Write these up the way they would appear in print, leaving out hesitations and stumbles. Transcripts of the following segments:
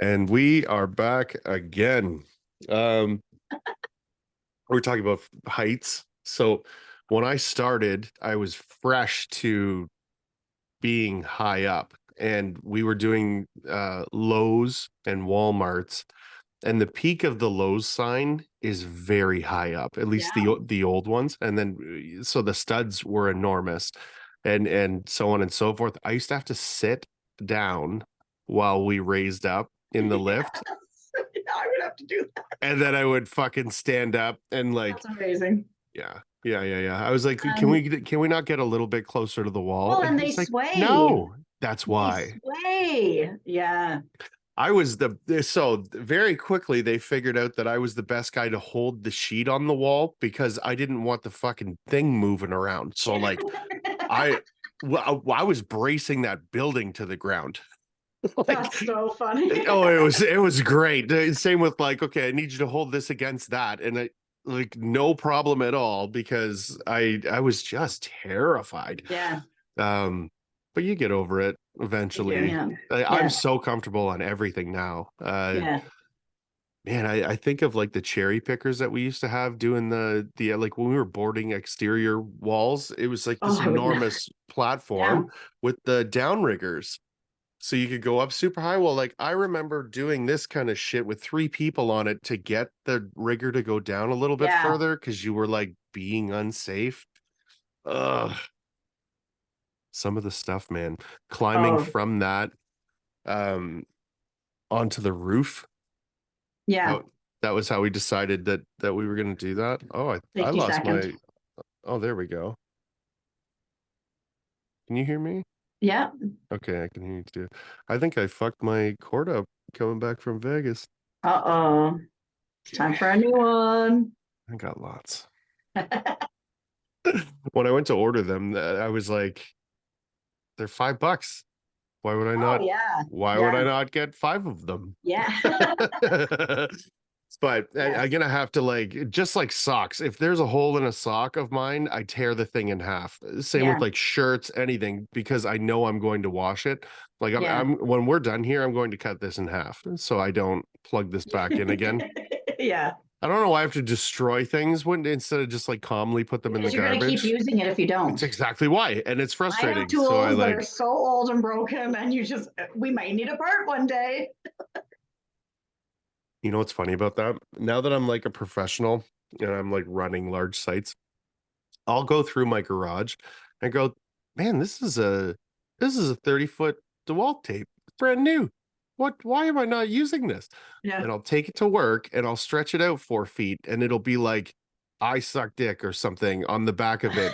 And we are back again. Um, we're talking about heights. So when I started, I was fresh to being high up, and we were doing Lowe's and Walmart's. And the peak of the Lowe's sign is very high up, at least Yeah. the old ones. And then so the studs were enormous, and so on and so forth. I used to have to sit down while we raised up in the lift, I would have to do that. and then I would fucking stand up and like, That's amazing. yeah. I was like, Um, can we not get a little bit closer to the wall? well, And and they he's like, sway. no, that's They why. sway. Yeah. I was so very quickly they figured out that I was the best guy to hold the sheet on the wall because I didn't want the fucking thing moving around. So like I I was bracing that building to the ground. Like, That's so funny. oh, it was great. Same with like, okay, I need you to hold this against that, and I like no problem at all because I was just terrified. Yeah, But you get over it you do. eventually. Yeah. I'm Yeah. so comfortable on everything now. Yeah. Man, I think of like the cherry pickers that we used to have doing the like when we were boarding exterior walls, it was like Oh, this I would never. enormous Yeah. platform with the downriggers. So you could go up super high. Well, like I remember doing this kind of shit with three people on it to get the rigger to go down a little bit Yeah. further because you were like being unsafe. Ugh, some of the stuff, man. Climbing Oh, from that um onto the roof. yeah. That, that was how we decided that we were going to do that. Oh, I 60 lost seconds. my. Oh, there we go. Can you hear me? Yeah. Okay, I can hear you too. I think I fucked my cord up coming back from Vegas. Uh-oh. It's time for a new one. I got lots. When I went to order them, I was like, they're $5. Why would I Oh, not? yeah. Why would I Yeah. not get five of them? Yeah. But Yes. I'm gonna have to like just like socks. If there's a hole in a sock of mine, I tear the thing in half. Same with Yeah. like shirts, anything, because I know I'm going to wash it. Like Yeah. I'm when we're done here, I'm going to cut this in half so I don't plug this back in again. Yeah. I don't know why I have to destroy things when instead of just like calmly put them in the Because you're going to keep garbage. using it if you It's don't. exactly why, and it's I have frustrating. So I tools that are like, so old and broken, and we might need a part one day. you know what's funny about that? Now that I'm like a professional and I'm like running large sites, I'll go through my garage and go, man, this is a 30-foot DeWalt tape. It's brand new. Why am I not using this? Yeah. And I'll take it to work and I'll stretch it out 4 feet and it'll be like I suck dick or something on the back of it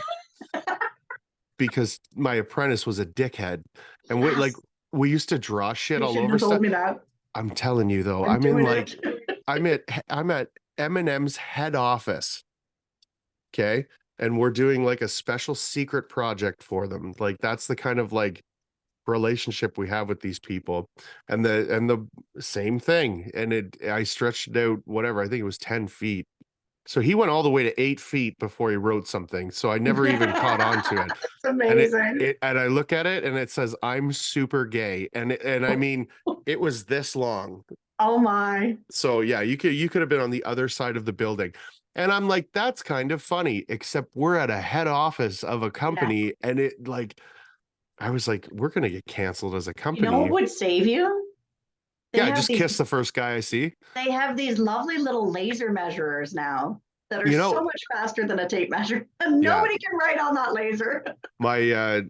because my apprentice was a dickhead. And Yes. we used to draw shit You all shouldn't over have told stuff. me that. I'm telling you though, I'm I'm in doing like it. I'm at Eminem's head office. Okay. And we're doing like a special secret project for them. Like that's the kind of like relationship we have with these people. And the same thing. And I stretched it out, whatever, I think it was 10 feet. So he went all the way to 8 feet before he wrote something. So I never even caught on to it. It's And amazing. and I look at it and it says, I'm super gay. And I mean, it was this long. Oh my. So yeah, you could have been on the other side of the building. And I'm like, that's kind of funny, except we're at a head office of a Yeah. company, and it like I was like, we're gonna get canceled as a You know what company. would save you? They Yeah, have just these kiss the first guy I see. they have these lovely little laser measurers now that are You so know, much faster than a tape measure. And yeah, nobody can write on that laser. my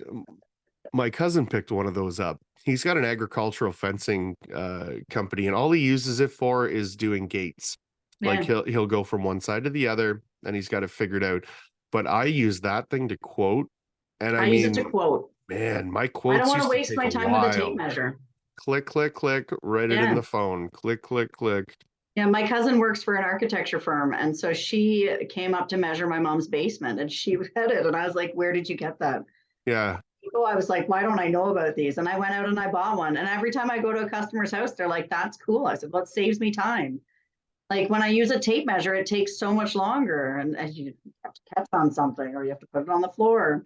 my cousin picked one of those up. He's got an agricultural fencing company, and all he uses it for is doing gates. Like Yeah. he'll go from one side to the other, and he's got it figured out. But I use that thing to quote, and I I use it to mean, quote. man, my I don't quotes want to used to waste take my a time with a tape while. measure. Click, click, click, write it in Yeah. the phone. Click, click, click. Yeah, my cousin works for an architecture firm. And so she came up to measure my mom's basement and she read it. And I was like, where did you get that? Yeah. Oh, I was like, why don't I know about these? And I went out and I bought one. And every time I go to a customer's house, they're like, that's cool. I said, well, it saves me time. Like when I use a tape measure, it takes so much longer. And as you have to catch on something or you have to put it on the floor.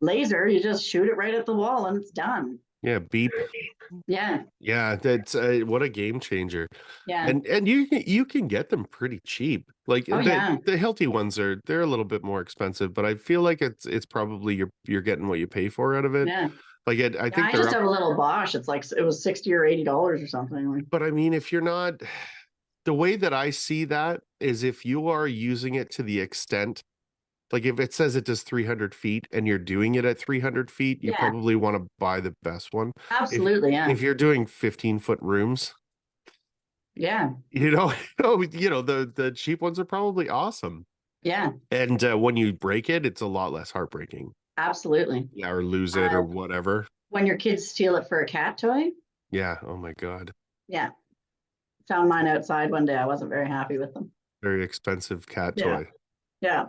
Laser, you just shoot it right at the wall and it's done. Yeah, beep. Yeah. Yeah, that's what a game changer. Yeah. And you can get them pretty cheap. Like Oh yeah. the healthy ones they're a little bit more expensive, but I feel like it's probably you're getting what you pay for out of it. Yeah. Like I Yeah, think I they're just up, have a little Bosch. It's like it was $60 or $80 or something. Like, but I mean, if you're not, the way that I see that is if you are using it to the extent, like if it says it does 300 feet and you're doing it at 300 feet, you yeah, probably want to buy the best one. If absolutely. Yeah. if you're doing 15-foot rooms, Yeah. the cheap ones are probably awesome. Yeah. And when you break it, it's a lot less heartbreaking. Absolutely. Yeah, or lose it or whatever. When your kids steal it for a cat toy. Yeah. Oh my God. Yeah. Found mine outside one day. I wasn't very happy with them. Very expensive cat Yeah. toy. Yeah.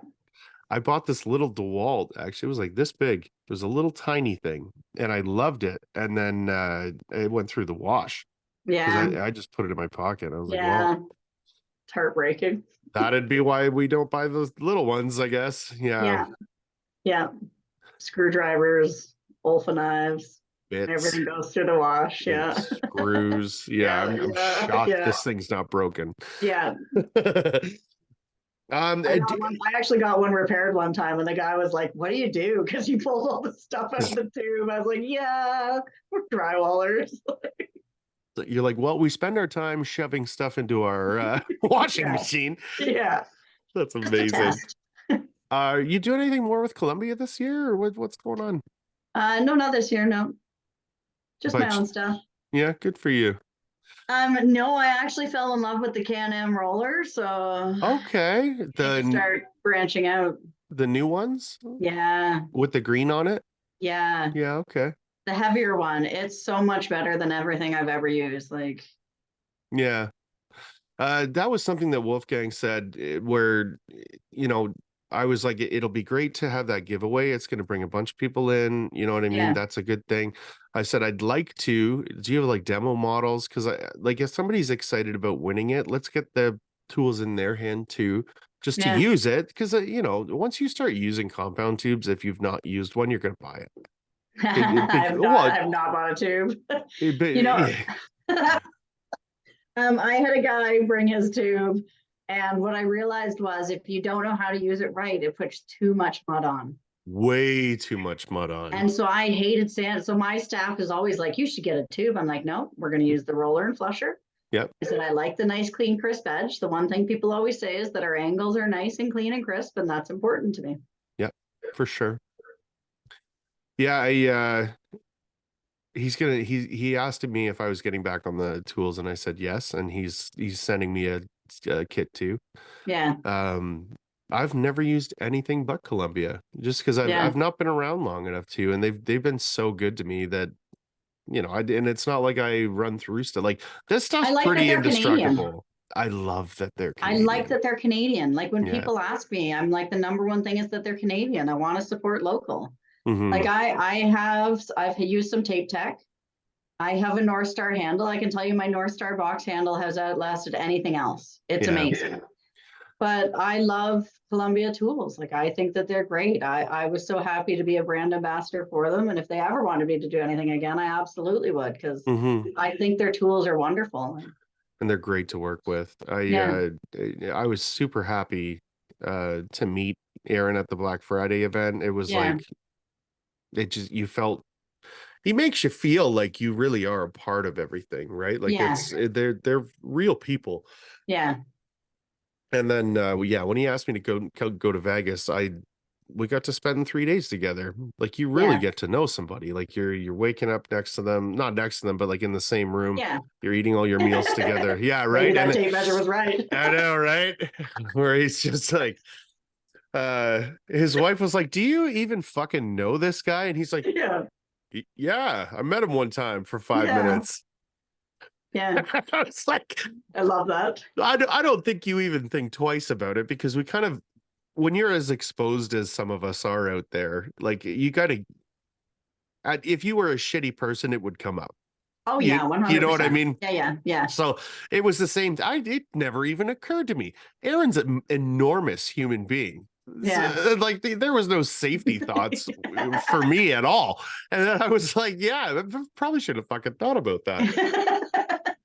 I bought this little DeWalt. Actually, it was like this big. It was a little tiny thing, and I loved it. And then it went through the wash because Yeah. I just put it in my pocket. I was like, Yeah. well, It's heartbreaking. that'd be why we don't buy those little ones, I guess. Yeah, Yeah. Yeah. Screwdrivers, Olfa knives, bits, everything goes through the wash. Yeah. screws. Yeah, Yeah. I'm Yeah. shocked Yeah. this thing's not broken. Yeah. Um, I uh, got do- one, I actually got one repaired one time, and the guy was like, "What do you do?" Because he pulled all the stuff out of the tube. I was like, "Yeah, we're drywallers." you're like, well, we spend our time shoving stuff into our washing Yeah. machine. Yeah, That's just a amazing. test. Are you doing anything more with Columbia this year, or what's going on? No, not this year. No, just my But own stuff. yeah, good for you. No, I actually fell in love with the Can-Am roller, so Okay, I need to start branching out. the new ones Yeah, with the green on it. yeah, Yeah, okay. the heavier one. It's so much better than everything I've ever used. Like, Yeah. That was something that Wolfgang said, where, you know, I was like, it'll be great to have that giveaway. It's going to bring a bunch of people in. You know what I mean? yeah, That's a good thing. I said, I'd like to. Do you have like demo models? Because like, if somebody's excited about winning it, let's get the tools in their hand too, just to yeah. use it. Because, once you start using compound tubes, if you've not used one, you're going to buy it. I have not bought a tube. You know, Yeah. I had a guy bring his tube, and what I realized was if you don't know how to use it right, it puts too much mud on. Way too much mud on. And so I hated sand. So my staff is always like, you should get a tube. I'm like, no, we're going to use the roller and flusher. Yep. I said, I like the nice, clean, crisp edge. The one thing people always say is that our angles are nice and clean and crisp, and that's important to me. Yep, for sure. Yeah, he asked me if I was getting back on the tools, and I said yes, and he's sending me a kit too. Yeah. I've never used anything but Columbia, just because I've not been around long enough to, and they've been so good to me that, and it's not like I run through stuff. Like, this stuff's pretty indestructible. I love that they're Canadian. I like that they're Canadian. Like, when people ask me, I'm like, the number one thing is that they're Canadian. I want to support local. Mhm. Like, I've used some Tape Tech. I have a North Star handle. I can tell you my North Star box handle has outlasted anything else. It's amazing. But I love Columbia tools. Like, I think that they're great. I was so happy to be a brand ambassador for them. And if they ever wanted me to do anything again, I absolutely would, because I think their tools are wonderful. And they're great to work with. I was super happy to meet Aaron at the Black Friday event. It was like, you felt, he makes you feel like you really are a part of everything, right? Like, they're real people. Yeah. And then when he asked me to go to Vegas, we got to spend 3 days together. Like, you really get to know somebody. Like, you're waking up next to them, not next to them, but like in the same room. Yeah. You're eating all your meals together. Yeah, right. Maybe that tape measure was right. I know, right? Where he's just like, his wife was like, "Do you even fucking know this guy?" And he's like, "Yeah, I met him one time for 5 minutes." Yeah. I was like, I love that. I don't think you even think twice about it, because we kind of, when you're as exposed as some of us are out there, like, you got to, if you were a shitty person, it would come up. Oh yeah, 100%. You know what I mean? Yeah. So it was the same. It never even occurred to me. Aaron's an enormous human being. Yeah. Like there was no safety thoughts for me at all. And then I was like, yeah, I probably should have fucking thought about that.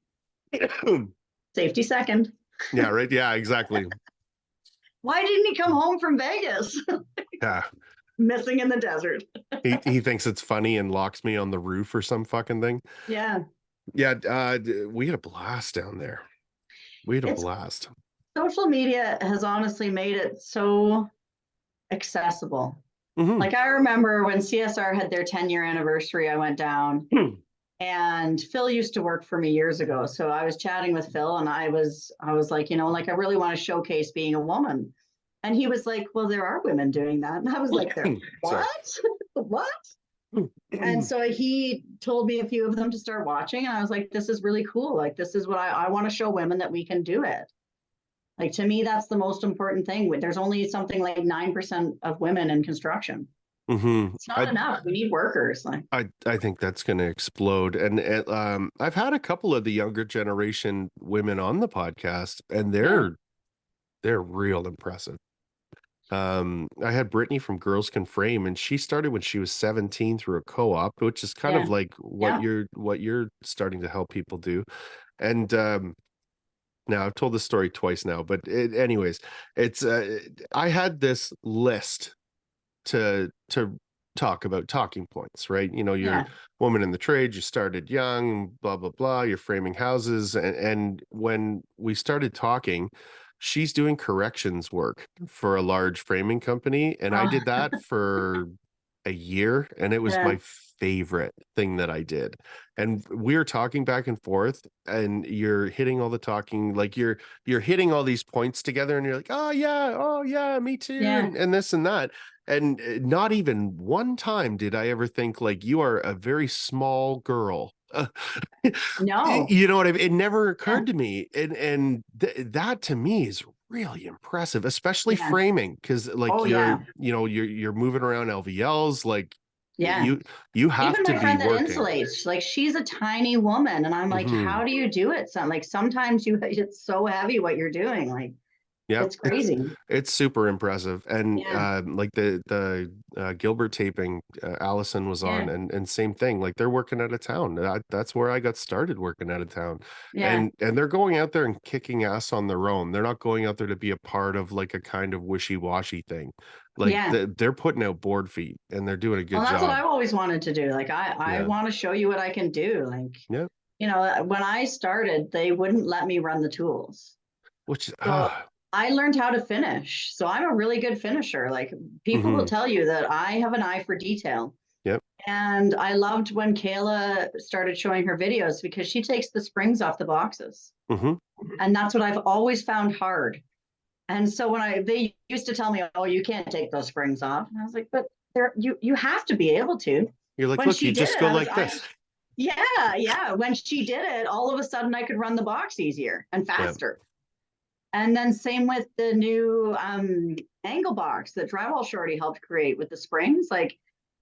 Safety second. Yeah, right. Yeah, exactly. Why didn't he come home from Vegas? Yeah. Missing in the desert. He thinks it's funny and locks me on the roof or some fucking thing. Yeah. Yeah, we had a blast down there. We had a blast. Social media has honestly made it so accessible. Like I remember when CSR had their 10-year anniversary, I went down and Phil used to work for me years ago. So I was chatting with Phil and I was like, like I really want to showcase being a woman. And he was like, well, there are women doing that. And I was like, there, what? What? And so he told me a few of them to start watching. And I was like, this is really cool. Like, this is what I want to show women that we can do it. Like, to me, that's the most important thing. There's only something like 9% of women in construction. It's not enough. We need workers. Like, I think that's going to explode. And I've had a couple of the younger generation women on the podcast, and they're real impressive. I had Brittany from Girls Can Frame, and she started when she was 17 through a co-op, which is kind of like what you're starting to help people do. And now I've told this story twice now, but anyways, it's I had this list to talk about talking points, right? You're a woman in the trade, you started young, blah blah blah, you're framing houses, and when we started talking, she's doing corrections work for a large framing company, and I did that for a year, and it was my favorite thing that I did. And we were talking back and forth, and you're hitting all the talking, like you're hitting all these points together, and you're like, oh yeah, me too, and this and that. And not even one time did I ever think like you are a very small girl. no, you know what I mean? It never occurred to me. And that to me is really impressive, especially framing, because like you're moving around LVLs, like you have even to my be friend that working. insulates, like she's a tiny woman, and I'm like, how do you do it? So like sometimes it's so heavy what you're doing, like it's crazy. It's super impressive. And like the Gilbert taping, Allison was on, and same thing, like they're working out of town. That's where I got started, working out of town. And they're going out there and kicking ass on their own. They're not going out there to be a part of like a kind of wishy-washy thing. Like they're putting out board feet, and they're doing a good job. That's what I've always wanted to do. Like I want to show you what I can do. Like when I started, they wouldn't let me run the tools, which I learned how to finish. So I'm a really good finisher. Like people will tell you that I have an eye for detail. Yep. And I loved when Kayla started showing her videos because she takes the springs off the boxes. And that's what I've always found hard. And so when they used to tell me, oh, you can't take those springs off. And I was like, but you have to be able to. You're like, look, you just go like this. When she did it, all of a sudden I could run the box easier and faster. And then same with the new angle box that Drywall Shorty helped create with the springs. Like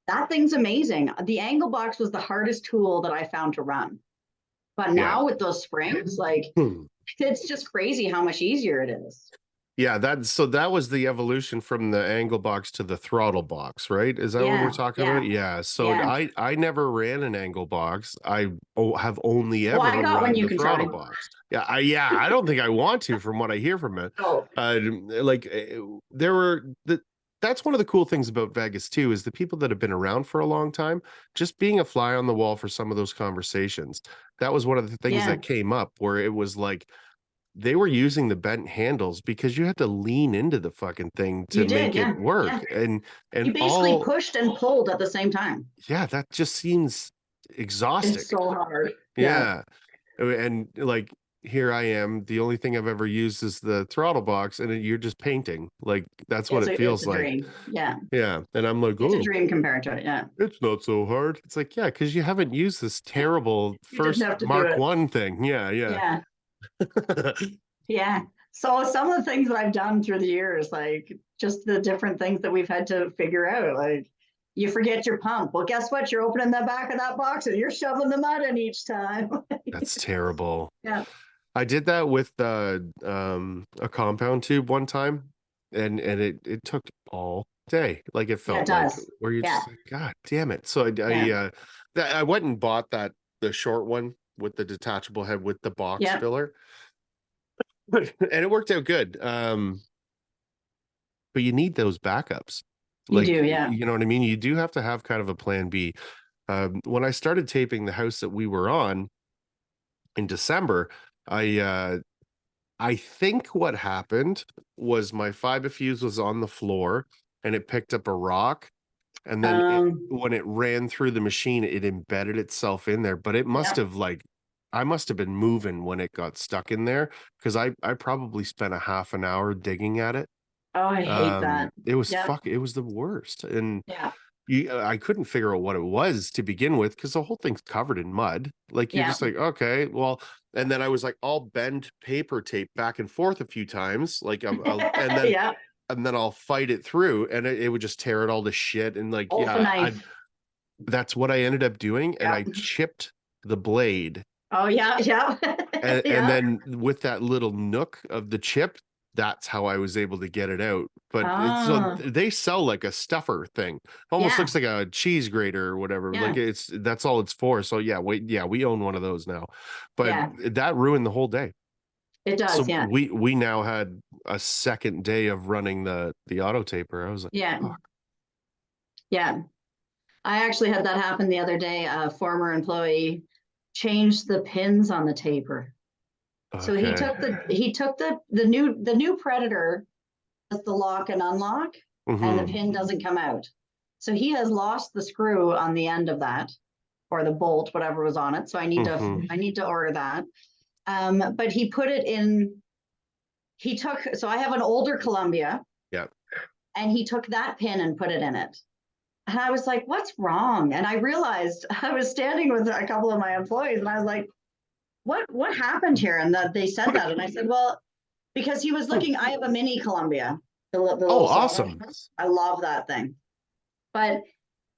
that thing's amazing. The angle box was the hardest tool that I found to run. But now with those springs, like it's just crazy how much easier it is. Yeah, that was the evolution from the angle box to the throttle box, right? Is that what we're talking about? Yeah. So I never ran an angle box. I have only ever run the throttle box. I don't think I want to, from what I hear from it. That's one of the cool things about Vegas too, is the people that have been around for a long time, just being a fly on the wall for some of those conversations. That was one of the things that came up, where it was like, they were using the bent handles because you had to lean into the fucking thing to make it work. And you basically pushed and pulled at the same time. Yeah, that just seems exhausting. It's so hard. Yeah. And like, here I am, the only thing I've ever used is the throttle box, and you're just painting. Like that's what it feels like. Dream. Yeah. And I'm like, it's a dream compared to it. It's not so hard. It's like, because you haven't used this terrible first Mark 1 thing. Yeah. So some of the things that I've done through the years, like just the different things that we've had to figure out, like you forget your pump. Well, guess what? You're opening the back of that box and you're shoving the mud in each time. That's terrible. Yeah. I did that with a compound tube one time. and it took all day. Like it Yeah, it felt like does. where you're Yeah. just like, God damn it. So Yeah. I went and bought the short one with the detachable head with the box Yeah. filler, and it worked out good. But you need those backups. You Like, do. Yeah. you know what I mean? You do have to have kind of a plan B. When I started taping the house that we were on in December, I think what happened was my fiber fuse was on the floor and it picked up a rock, and then Um, when it ran through the machine, it embedded itself in there. But it must yeah. have I must have been moving when it got stuck in there, because I probably spent a half an hour digging at it. Oh, I hate that. Yep. It was the worst. And Yeah. I couldn't figure out what it was to begin with, because the whole thing's covered in mud. Like you're Yeah. just like, okay, well, and then I was like, I'll bend paper tape back and forth a few times, like Yeah. and then I'll fight it through, and it would just tear it all to shit. And like, Ultra yeah, I knife. that's what I ended up doing, and I Yep. chipped the blade, Oh, yeah. Yeah. and Yeah. then with that little nook of the chip, that's how I was able to get it out. But Oh, they sell like a stuffer thing, almost yeah. looks like a cheese grater or whatever. Like Yeah. that's all it's for. So yeah, we own one of those now, but Yeah. that ruined the whole day. It does. So Yeah. we now had a second day of running the auto taper. I was like, Yeah. fuck. Yeah. I actually had that happen the other day. A former employee changed the pins on the taper. So Okay. he took the new Predator as the lock and unlock, and the Mm-hmm. pin doesn't come out. So he has lost the screw on the end of that, or the bolt, whatever was on it. So Mm-hmm. I need to order that. But he put it in. He took, so I have an older Columbia, Yeah. and he took that pin and put it in it. And I was like, what's wrong? And I realized I was standing with a couple of my employees, and I was like, what happened here? And they said that. And I said, well, because he was looking, I have a mini Columbia, the Oh, little sauna. awesome. I love that thing. But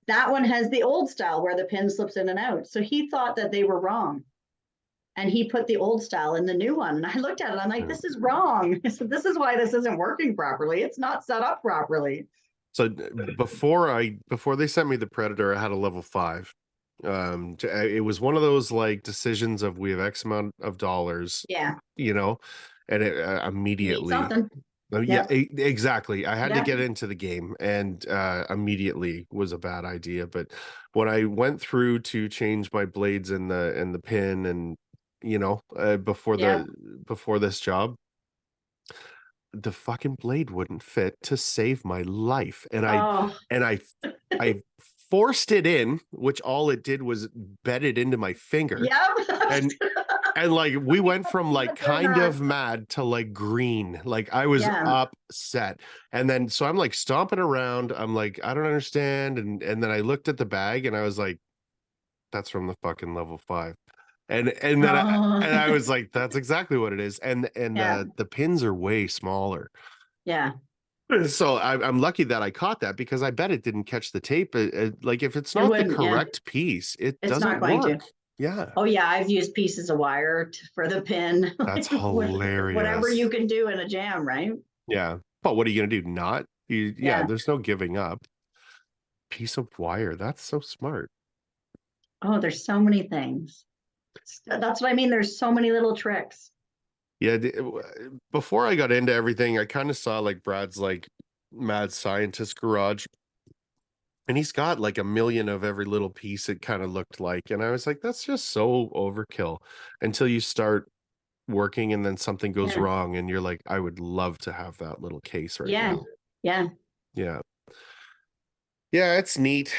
that one has the old style where the pin slips in and out. So he thought that they were wrong. And he put the old style in the new one. And I looked at it, I'm like, this is wrong. I said, this is why this isn't working properly. It's not set up properly. So before they sent me the Predator, I had a level 5. It was one of those like decisions of, we have X amount of dollars, Yeah. you know, and it You need immediately. something. Yeah, Yep. exactly. I had to Yeah. get into the game, and immediately was a bad idea. But when I went through to change my blades and the pin, and Yep. before this job, the fucking blade wouldn't fit to save my life. Oh, And I forced it in, which all it did was bed it into my finger. yep. And like we went from like Did kind that. of mad to like green. Like I was Yeah. upset. And then so I'm like stomping around. I'm like, I don't understand. And then I looked at the bag and I was like, that's from the fucking level 5. And then Oh, I was like, that's exactly what it is. And yeah. the pins are way smaller. Yeah. So I'm lucky that I caught that, because I bet it didn't catch the tape. Like if it's It not the wouldn't. Yeah. correct piece, it It's not doesn't going to. work. Yeah, Oh, yeah. I've used pieces of wire for the pin, that's whatever hilarious. you can do in a jam, right? Yeah, but what are you gonna do? Not yeah, Yeah. there's no giving up. Piece of wire. That's so smart. Oh, there's so many things. That's what I mean. There's so many little tricks. Yeah, before I got into everything, I kind of saw like Brad's like mad scientist garage, and he's got like a million of every little piece, it kind of looked like, and I was like, that's just so overkill, until you start working and then something goes Yeah. wrong and you're like, I would love to have that little case right Yeah. now. Yeah. Yeah. Yeah, it's neat.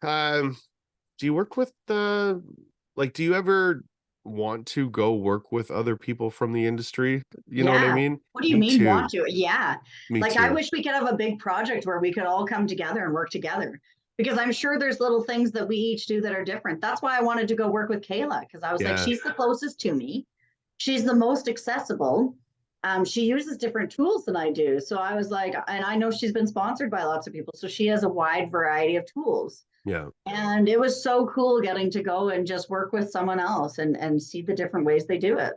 Um, do you work with do you ever want to go work with other people from the industry? You know what I Yeah. mean? What do you Me mean too. want to? Yeah. Me Like I too. wish we could have a big project where we could all come together and work together, because I'm sure there's little things that we each do that are different. That's why I wanted to go work with Kayla, because I was like, Yeah. she's the closest to me. She's the most accessible. She uses different tools than I do. So I was like, and I know she's been sponsored by lots of people. So she has a wide variety of tools. Yeah. And it was so cool getting to go and just work with someone else and see the different ways they do it.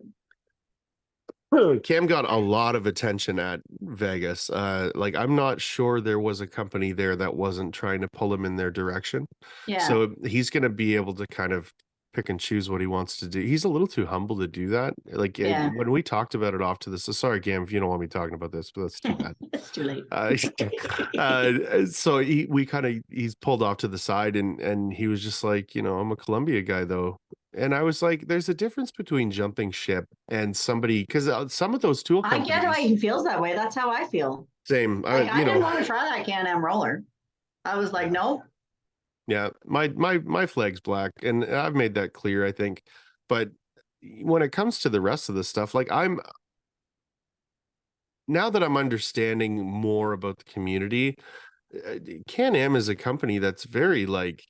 Cam got a lot of attention at Vegas. Like I'm not sure there was a company there that wasn't trying to pull him in their direction. Yeah. So he's going to be able to kind of pick and choose what he wants to do. He's a little too humble to do that. Like Yeah. when we talked about it off to this, so sorry, Cam, if you don't want me talking about this, but that's too bad. It's too late. So he's pulled off to the side and he was just like, I'm a Columbia guy though. And I was like, there's a difference between jumping ship and somebody, because some of those tool I get why companies, he feels that way. That's how I feel. same, Like I didn't want to try that Can-Am roller. I was like, nope. yeah, my flag's black, and I've made that clear, I think. But when it comes to the rest of the stuff, like now that I'm understanding more about the community, Can-Am is a company that's very like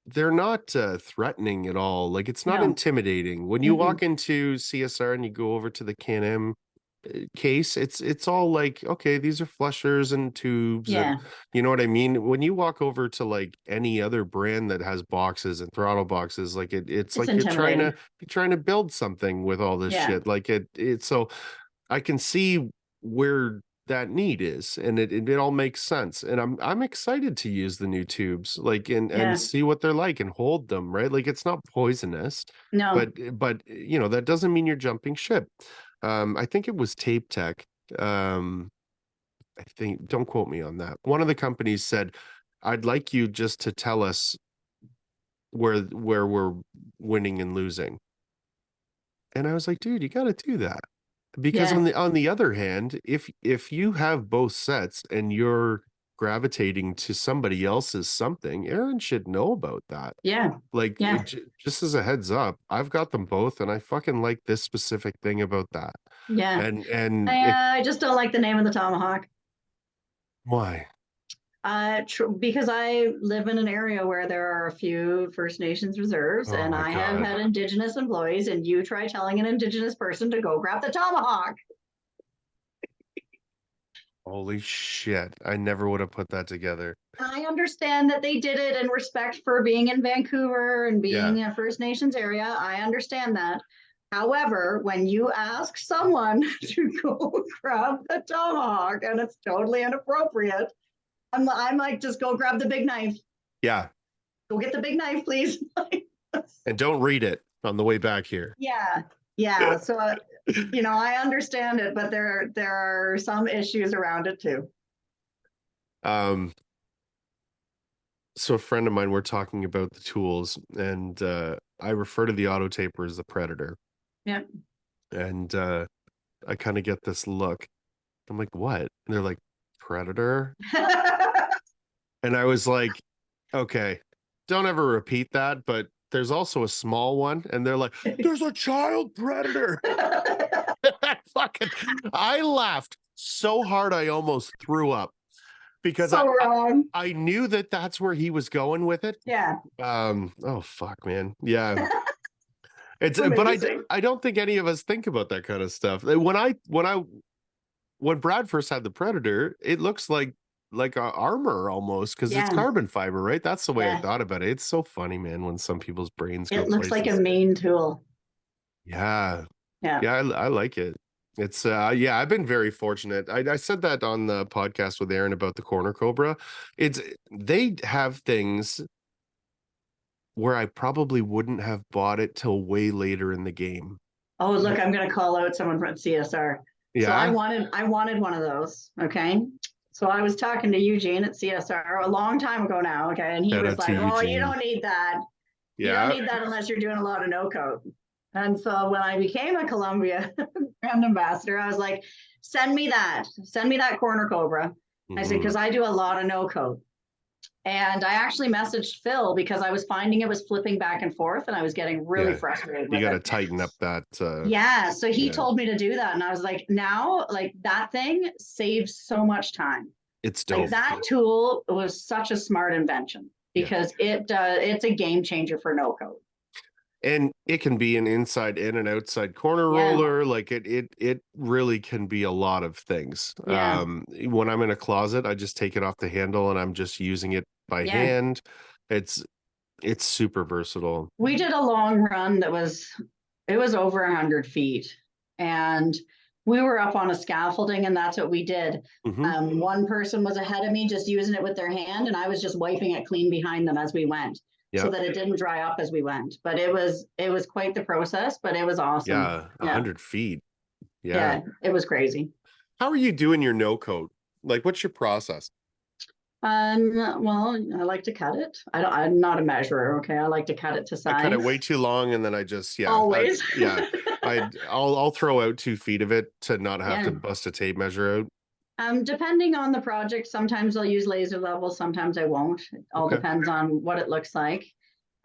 they're not threatening at all. Like it's not No. intimidating. When you walk into CSR and you go over to the Can-Am case, it's all like, okay, these are flushers and tubes, Yeah. and you know what I mean? When you walk over to like any other brand that has boxes and throttle boxes, like it's like you're trying to build something with all this shit. Like it's so I can see where that need is, and it all makes sense, and I'm excited to use the new tubes, like and see what they're like and hold them, right? Like it's not poisonous, No. but that doesn't mean you're jumping ship. I think it was Tape Tech. I think, don't quote me on that. One of the companies said, I'd like you just to tell us where we're winning and losing. And I was like, dude, you got to do that. Because on the other hand, if you have both sets and you're gravitating to somebody else's something, Aaron should know about that. Yeah. Like just as a heads up, I've got them both and I fucking like this specific thing about that. Yeah. And I just don't like the name of the Tomahawk. Why? Because I live in an area where there are a few First Nations reserves, and I have had Indigenous employees, and you try telling an Indigenous person to go grab the Tomahawk. Holy shit. I never would have put that together. I understand that they did it in respect for being in Vancouver and being a First Nations area. I understand that. However, when you ask someone to go grab the Tomahawk and it's totally inappropriate, I'm like, just go grab the big knife. Yeah. Go get the big knife, please. And don't read it on the way back here. Yeah. Yeah. So, I understand it, but there are some issues around it too. So a friend of mine, we're talking about the tools, and I refer to the auto taper as the Predator. Yeah. And I kind of get this look. I'm like, what? And they're like, Predator? And I was like, okay, don't ever repeat that, but there's also a small one, and they're like, there's a child predator. I laughed so hard I almost threw up because I knew that that's where he was going with it. Yeah. Oh fuck, man. Yeah. But I don't think any of us think about that kind of stuff. When Brad first had the Predator, it looks like a armor almost, because it's carbon fiber, right? That's the way I thought about it. It's so funny, man, when some people's brains go it looks like a main tool. Yeah I like it. It's I've been very fortunate. I said that on the podcast with Aaron about the Corner Cobra. They have things where I probably wouldn't have bought it till way later in the game. Oh, look, I'm gonna call out someone from CSR. Yeah. So I wanted one of those. Okay. So I was talking to Eugene at CSR a long time ago now. Okay. And he was like, oh, you don't need that. You don't need that unless you're doing a lot of no code. And so when I became a Columbia brand ambassador, I was like, send me that Corner Cobra. I said, because I do a lot of no code. And I actually messaged Phil because I was finding it was flipping back and forth and I was getting really frustrated. You got to tighten up that. So he told me to do that. And I was like, now, like that thing saves so much time. It's dope. Like that tool was such a smart invention because it's a game changer for no code. And it can be an inside in and outside corner roller. Like it really can be a lot of things. When I'm in a closet, I just take it off the handle and I'm just using it by hand. It's super versatile. We did a long run that was over 100 feet. and we were up on a scaffolding, and that's what we did. One person was ahead of me just using it with their hand, and I was just wiping it clean behind them as we went, so that it didn't dry up as we went. But it was quite the process, but it was awesome. Yeah, 100 feet. Yeah, it was crazy. How are you doing your no coat? Like, what's your process? Well, I like to cut it. I'm not a measurer. Okay. I like to cut it to size. I cut it way too long, and then I just, always. I'll throw out 2 feet of it to not have to bust a tape measure out. Depending on the project, sometimes I'll use laser level, sometimes I won't. It all depends on what it looks like.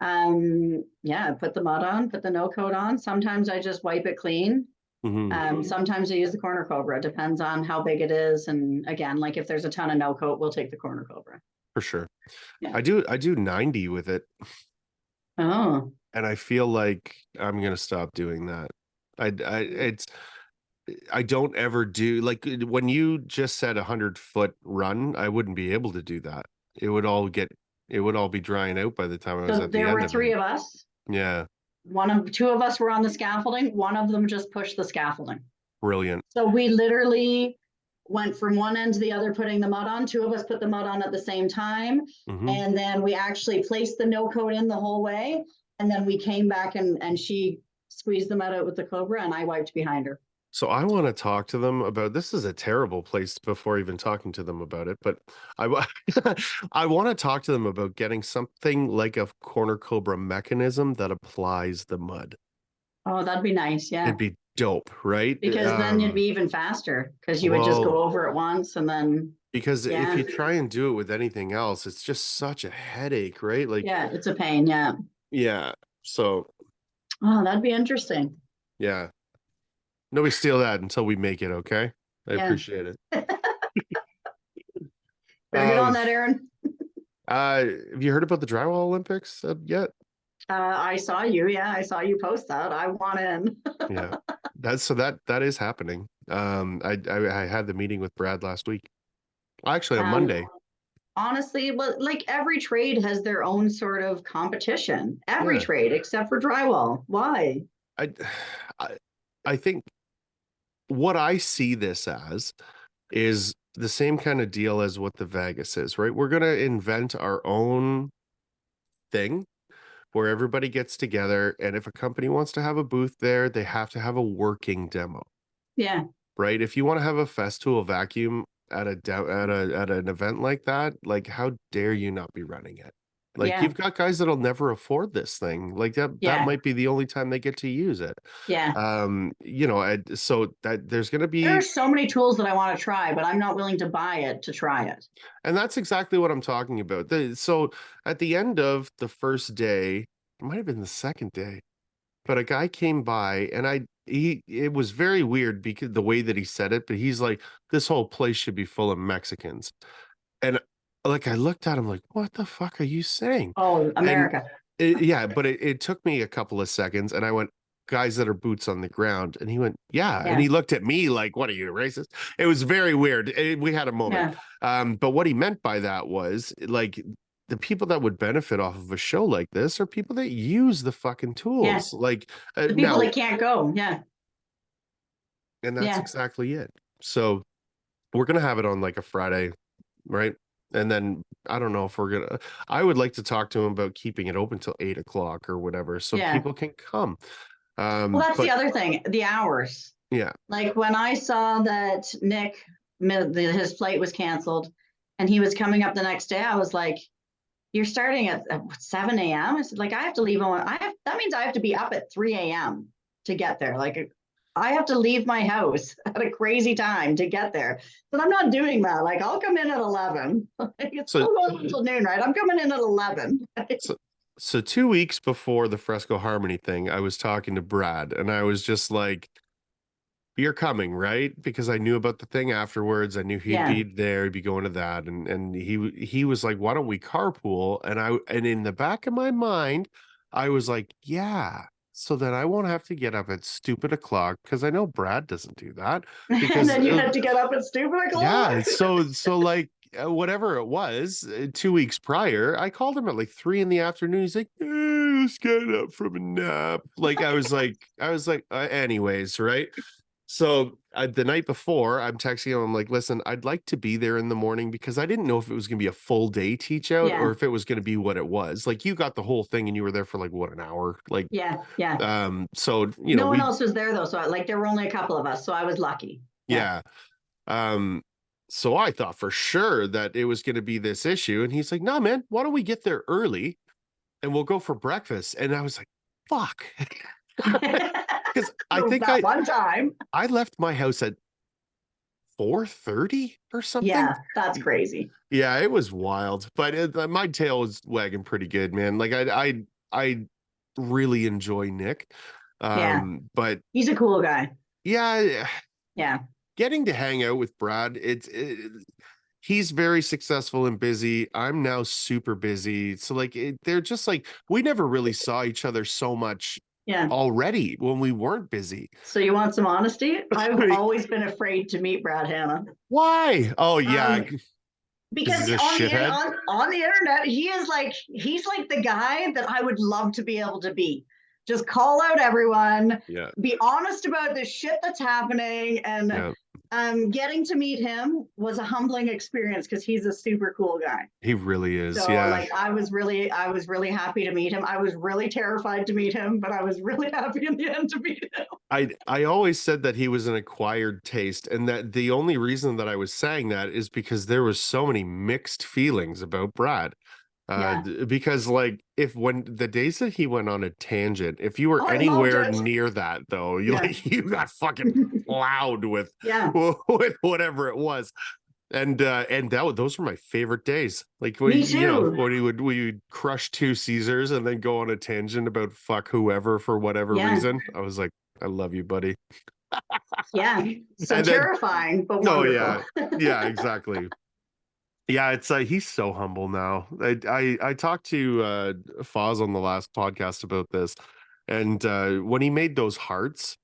Put the mud on, put the no coat on. Sometimes I just wipe it clean. Sometimes I use the corner cobra. It depends on how big it is. And again, like if there's a ton of no coat, we'll take the corner cobra. For sure. Yeah. I do 90 with it. Oh. And I feel like I'm gonna stop doing that. I don't ever do, like when you just said 100-foot run, I wouldn't be able to do that. It would all be drying out by the time I was at the end. There were 3 of us. Yeah. 2 of us were on the scaffolding. One of them just pushed the scaffolding. Brilliant. So we literally went from one end to the other, putting the mud on. 2 of us put the mud on at the same time. And then we actually placed the no coat in the whole way. And then we came back and she squeezed the mud out with the cobra, and I wiped behind her. So I want to talk to them about, this is a terrible place before even talking to them about it, but I want to talk to them about getting something like a corner cobra mechanism that applies the mud. Oh, that'd be nice. Yeah. It'd be dope, right? Because then you'd be even faster, because you would just go over it once and then. Because if you try and do it with anything else, it's just such a headache, right? Like, yeah, it's a pain. Yeah. Yeah. So. Oh, that'd be interesting. Yeah. Nobody steal that until we make it, okay? I appreciate it. Better get on that, Aaron. Have you heard about the Drywall Olympics yet? I saw you. Yeah, I saw you post that. I want in. Yeah, that is happening. I had the meeting with Brad last week. Actually, on Monday. Honestly, like every trade has their own sort of competition. Every trade except for drywall. Why? I think what I see this as is the same kind of deal as what the Vegas is, right? We're going to invent our own thing where everybody gets together, and if a company wants to have a booth there, they have to have a working demo. Yeah. Right? If you want to have a Festool vacuum at an event like that, like how dare you not be running it? Like you've got guys that'll never afford this thing. Like that might be the only time they get to use it. Yeah. So that there's going to be. There are so many tools that I want to try, but I'm not willing to buy it to try it. And that's exactly what I'm talking about. So at the end of the first day, it might have been the second day, but a guy came by, and it was very weird because the way that he said it, but he's like, this whole place should be full of Mexicans. And like, I looked at him like, what the fuck are you saying? Oh, America. But it took me a couple of seconds, and I went, guys that are boots on the ground. And he went, yeah. And he looked at me like, what are you, racist? It was very weird. We had a moment. But what he meant by that was like, the people that would benefit off of a show like this are people that use the fucking tools. Like the people that can't go. Yeah. And that's exactly it. So we're going to have it on like a Friday, right? And then I don't know if I would like to talk to him about keeping it open till 8 o'clock or whatever, so people can come. Well, that's the other thing, the hours. Yeah. Like when I saw that Nick, his flight was canceled and he was coming up the next day, I was like, you're starting at 7 a.m.? I said, like, I have to leave that means I have to be up at 3 a.m. to get there. Like, I have to leave my house at a crazy time to get there. But I'm not doing that. Like, I'll come in at 11. It's still going until noon, right? I'm coming in at 11. So 2 weeks before the Fresco Harmony thing, I was talking to Brad, and I was just like, you're coming, right? Because I knew about the thing afterwards. I knew he'd be there, he'd be going to that. And he was like, why don't we carpool? And in the back of my mind, I was like, yeah. So then I won't have to get up at stupid o'clock, because I know Brad doesn't do that. Because, and then you had to get up at stupid o'clock? Yeah. So like, whatever it was, 2 weeks prior, I called him at like 3 p.m. He's like, just getting up from a nap. Like, I was like, anyways, right? So the night before, I'm texting him. I'm like, listen, I'd like to be there in the morning because I didn't know if it was going to be a full day teach out Yeah. or if it was going to be what it was. Like, you got the whole thing and you were there for like, what, an hour? Like, Yeah. Yeah. so, No one else was there though. So like there were only a couple of us. So I was lucky. Yeah. yeah. Um, so I thought for sure that it was going to be this issue. And he's like, no, man, why don't we get there early and we'll go for breakfast? And I was like, fuck. Because I think that one time. I left my house at 4:30 or something. Yeah, that's crazy. Yeah, it was wild, but my tail was wagging pretty good, man. Like I really enjoy Nick. Yeah. But He's a cool guy. yeah, Yeah. getting to hang out with Brad, he's very successful and busy. I'm now super busy. So like they're just like, we never really saw each other so much Yeah. already when we weren't busy. So you want some honesty? I've always been afraid to meet Brad Hanna. Why? Oh yeah. Because he's a shithead. On the internet, he's like the guy that I would love to be able to be. Just call out everyone, Yeah. be honest about the shit that's happening. And getting to meet him was a humbling experience because he's a super cool guy. He really is. So yeah. like I was really happy to meet him. I was really terrified to meet him, but I was really happy in the end to meet him. I always said that he was an acquired taste, and that the only reason that I was saying that is because there was so many mixed feelings about Brad. Because like when the days that he went on a tangent, if you were anywhere near that though, you got fucking loud with with whatever it was. And those were my favorite days. Like when, Me too. when we would crush two Caesars and then go on a tangent about fuck whoever for whatever reason. I was like, I love you, buddy. Yeah. So terrifying, but wonderful. Yeah, exactly. Yeah, it's he's so humble now. I talked to Foz on the last podcast about this, and when he made those hearts,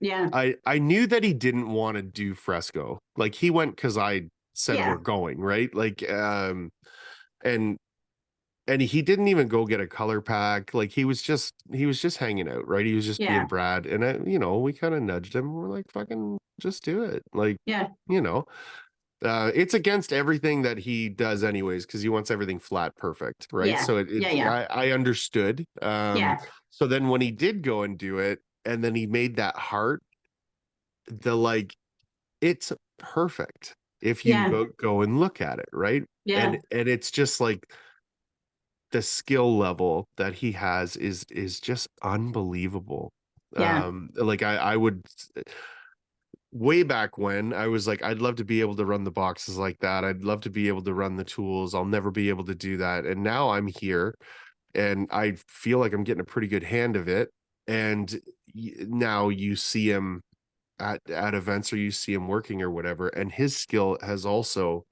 I knew that he didn't want to do fresco. Like he went because I said we're going, right? Like and he didn't even go get a color pack. Like he was just hanging out, right? He was just being Brad, and we kind of nudged him. We're like, fucking just do it. Like it's against everything that he does anyways, because he wants everything flat perfect, right? So I understood. So then when he did go and do it, and then he made that heart, it's perfect if you go and look at it, right? And it's just like the skill level that he has is just unbelievable. Like I would, way back when, I was like, I'd love to be able to run the boxes like that. I'd love to be able to run the tools. I'll never be able to do that. And now I'm here and I feel like I'm getting a pretty good hand of it. And now you see him at events, or you see him working or whatever, and his skill has also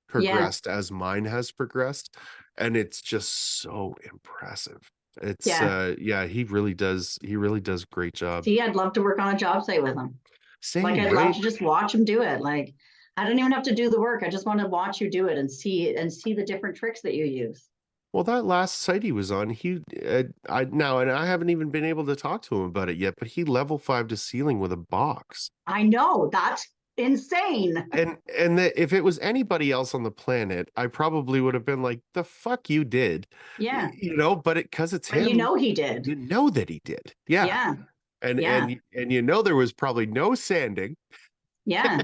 progressed as mine has progressed, and it's just so impressive. It's he really does great job. See, I'd love to work on a job site with him. Same, like I'd love to just watch him do it. Like I don't even have to do the work. I just want to watch you do it and see the different tricks that you use. Well, that last site he was on, I haven't even been able to talk to him about it yet, but he level 5'd to ceiling with a box. I know, that's insane. And if it was anybody else on the planet, I probably would have been like, the fuck you did. Yeah. But because it's him. He did. You know that he did. Yeah. Yeah. And there was probably no sanding. Yeah.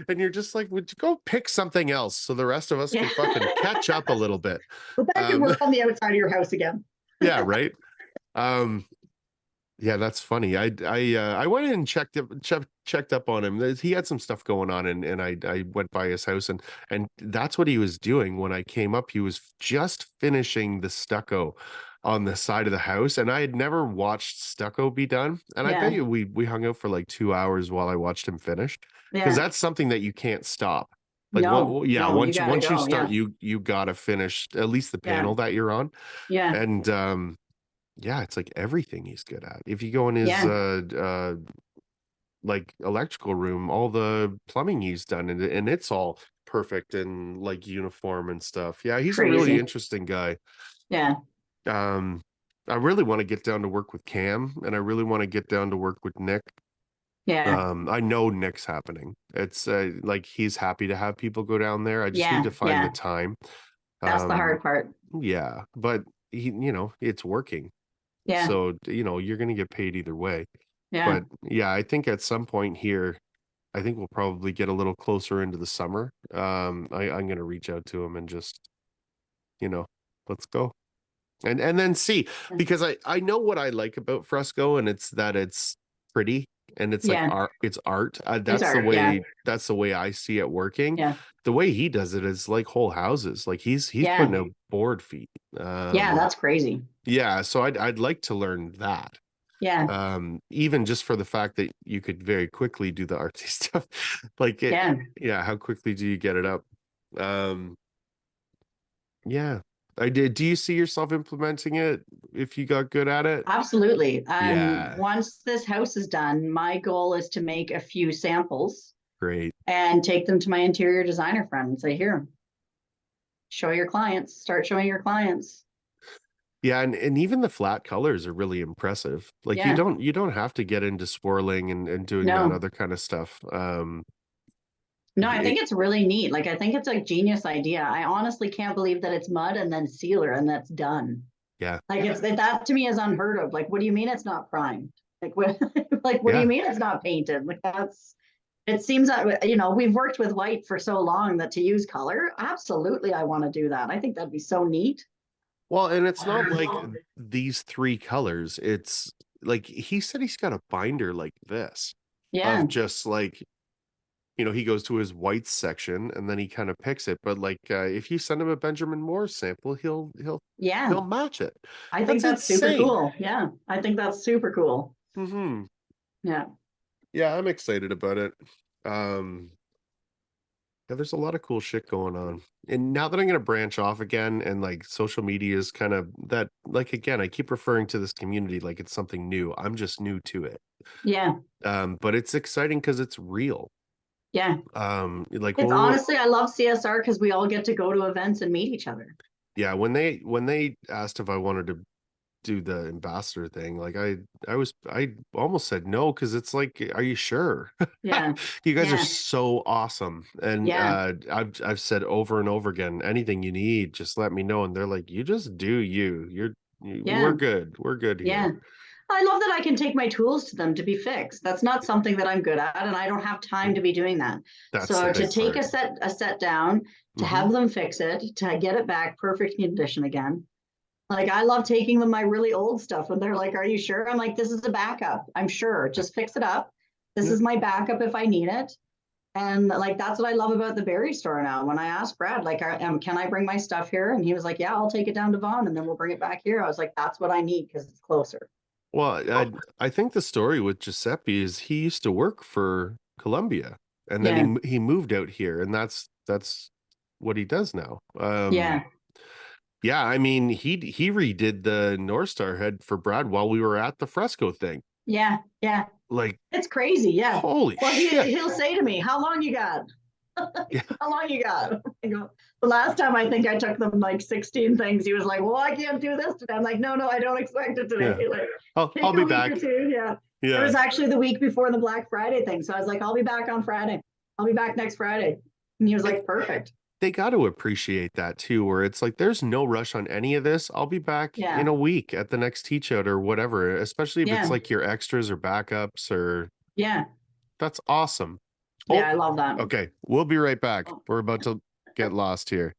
And you're just like, would you go pick something else so the rest of us can fucking catch up a little bit? Go back and work on the outside of your house again. Yeah, right. Yeah, that's funny. I went in and checked up on him. He had some stuff going on, and I went by his house, and that's what he was doing when I came up. He was just finishing the stucco on the side of the house, and I had never watched stucco be done. And I bet you we hung out for like 2 hours while I watched him finish, because that's something that you can't stop. Like once you start, you gotta finish at least the panel that you're on. Yeah. And it's like everything he's good at. If you go in his like electrical room, all the plumbing he's done, and it's all perfect and like uniform and stuff. Yeah, he's crazy. A really interesting guy. Yeah. I really want to get down to work with Cam, and I really want to get down to work with Nick. Yeah. I know Nick's happening. It's like he's happy to have people go down there. I just need Yeah. to find the Yeah. time. That's the Um, hard part. yeah, but it's working. Yeah. So, you're going to get paid either way. Yeah. But yeah, I think at some point here, I think we'll probably get a little closer into the summer. I'm going to reach out to him and just, let's go. And then see, because I know what I like about fresco, and it's that it's pretty and it's like Yeah. art. It's art. It's That's the art. Yeah. way I see it working. Yeah. The way he does it is like whole houses. Like he's Yeah. putting out board feet. Yeah. That's crazy. Yeah, so I'd like to learn that. Yeah. Even just for the fact that you could very quickly do the artsy stuff. Like it, Yeah. yeah, how quickly do you get it up? Yeah, I did. Do you see yourself implementing it if you got good at it? Absolutely. Yeah, Once this house is done, my goal is to make a few samples great. and take them to my interior designer friend and say, here, show your clients, start showing your clients. Yeah, and even the flat colors are really impressive. Like Yeah. you don't have to get into swirling and doing that No. other kind of stuff. No, I It, think it's really neat. Like, I think it's a genius idea. I honestly can't believe that it's mud and then sealer and that's done. yeah, Like, it's that to me is unheard of. Like, what do you mean it's not primed? Like, what? Like, what do yeah. you mean it's not painted? Like, that's. It seems that we've worked with white for so long that to use color, absolutely, I want to do that. I think that'd be so neat. Well, and it's not like these three colors. It's like he said he's got a binder like this Yeah, of just like, he goes to his whites section and then he kind of picks it. But like if you send him a Benjamin Moore sample, yeah. he'll match it. I think That's that's super insane. cool. Yeah, I think that's super cool. Hmm. Yeah, Yeah, I'm excited about it. Um, yeah, there's a lot of cool shit going on. And now that I'm gonna branch off again and like social media is kind of that, like, again, I keep referring to this community like it's something new. I'm just new to it. yeah, But it's exciting because it's real. yeah. Like It's honestly, I love CSR because we all get to go to events and meet each other. yeah, when they asked if I wanted to do the ambassador thing, like I almost said no, because it's like, are you sure? Yeah, You guys are yeah, so awesome. And yeah, I've said over and over again, anything you need, just let me know. And they're like, you just do yeah, we're good. We're good yeah. here. I love that I can take my tools to them to be fixed. That's not something that I'm good at, and I don't have time to be doing that. That's the So to big take part. a set down, to Hmm. have them fix it, to get it back perfect condition again. Like, I love taking them my really old stuff and they're like, "Are you sure?" I'm like, "This is a backup. I'm sure. Just fix it up. This Yeah. is my backup if I need it." And like, that's what I love about the Berry store now. When I asked Brad, like, can I bring my stuff here? And he was like, "Yeah, I'll take it down to Vaughan and then we'll bring it back here." I was like, "That's what I need because it's closer." Well, I think the story with Giuseppe is he used to work for Columbia, and then Yeah, he moved out here, and that's what he does now. yeah, Yeah, I mean, he redid the North Star head for Brad while we were at the fresco thing. yeah, yeah. Like, It's crazy. Yeah. holy Well, shit. he'll say to me, "How long you got? Yeah, How long you got?" I go, the last time I think I took them like 16 things. He was like, "Well, I can't do this today." I'm like, "No, I don't expect it today." yeah. Like, I'll take be a week or back. two. Yeah. It Yeah. was actually the week before the Black Friday thing. So I was like, "I'll be back on Friday. I'll be back next Friday." And he was They, like, "Perfect." they got to appreciate that too, where it's like there's no rush on any of this. I'll be back Yeah. in a week at the next teach out or whatever, especially if it's Yeah. like your extras or backups or Yeah. that's awesome. Yeah. Oh, I love that. okay. We'll be right back. We're about to get lost here.